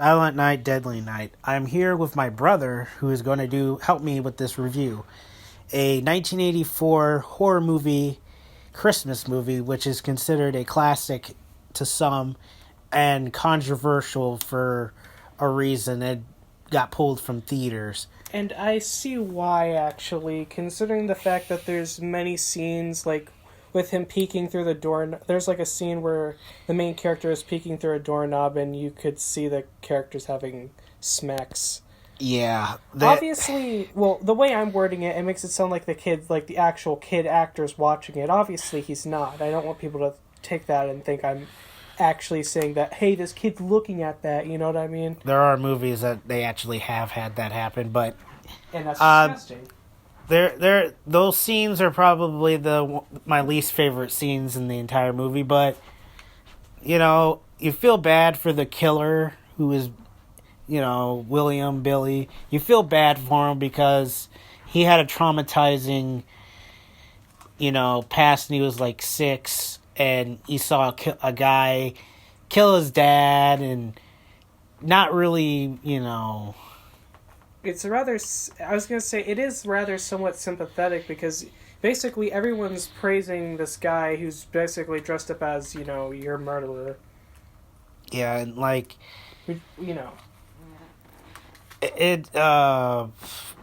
Silent Night, Deadly Night. I'm here with my brother who is going to help me with this review. A 1984 horror movie, Christmas movie, which is considered a classic to some and controversial for a reason. It got pulled from theaters. And I see why, actually, considering the fact that there's many scenes, like, with him peeking through the door. There's, like, a scene where the main character is peeking through a doorknob and you could see the characters having smacks. Yeah. Obviously, well, the way I'm wording it, it makes it sound like the kid, like, the actual kid actor's watching it. Obviously, he's not. I don't want people to take that and think I'm actually saying that, hey, this kid's looking at that, you know what I mean? There are movies that they actually have had that happen, but And that's disgusting. those scenes are probably my least favorite scenes in the entire movie. But you feel bad for the killer who is, William Billy. You feel bad for him because he had a traumatizing, past when he was like 6, and he saw a guy kill his dad, and not really, It's rather, I was going to say, it is rather somewhat sympathetic because basically everyone's praising this guy who's basically dressed up as, your murderer. Yeah, and like, You know.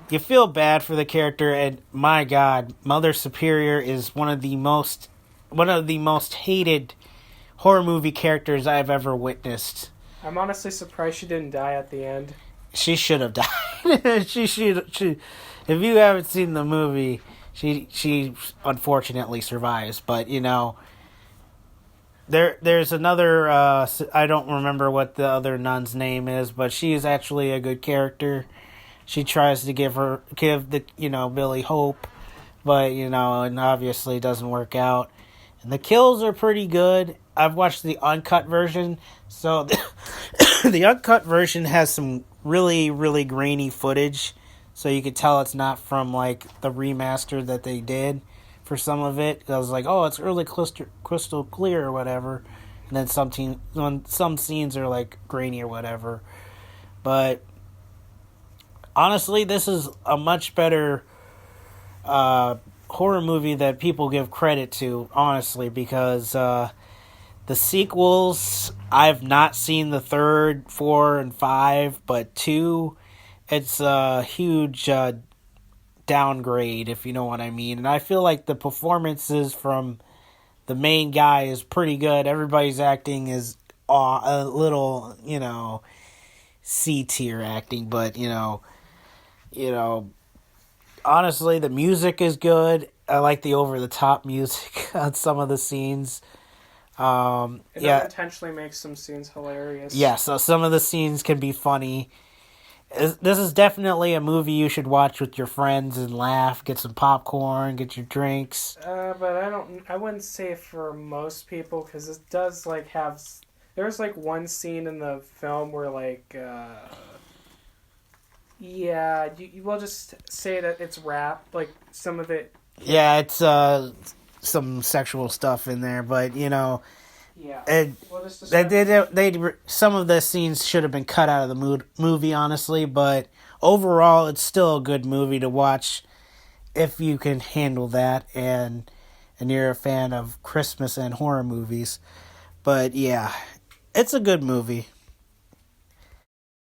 you feel bad for the character, and my God, Mother Superior is one of the most hated horror movie characters I've ever witnessed. I'm honestly surprised she didn't die at the end. She should have died. She if you haven't seen the movie, she unfortunately survives. But there's another. I don't remember what the other nun's name is, but she is actually a good character. She tries to give the Billy hope, but and obviously it doesn't work out. And the kills are pretty good. I've watched the uncut version, so the uncut version has some really, really grainy footage, so you could tell it's not from like the remaster that they did for some of it. I was like, oh, it's really crystal clear or whatever, and then some scenes are like grainy or whatever. But honestly, this is a much better horror movie that people give credit to, honestly, because the sequels, I've not seen the 3rd, 4, and 5, but 2, it's a huge downgrade, if you know what I mean. And I feel like the performances from the main guy is pretty good. Everybody's acting is a little, C-tier acting, but, honestly, the music is good. I like the over-the-top music on some of the scenes. It intentionally makes some scenes hilarious. Yeah, so some of the scenes can be funny. This is definitely a movie you should watch with your friends and laugh, get some popcorn, get your drinks. But I wouldn't say for most people, because it does, like, have, there's, like, one scene in the film where, like, we'll just say that it's rap, like, some of it. Yeah, it's, some sexual stuff in there, but Yeah. Some of the scenes should have been cut out of the movie, honestly, but overall, it's still a good movie to watch if you can handle that and you're a fan of Christmas and horror movies. But yeah, it's a good movie.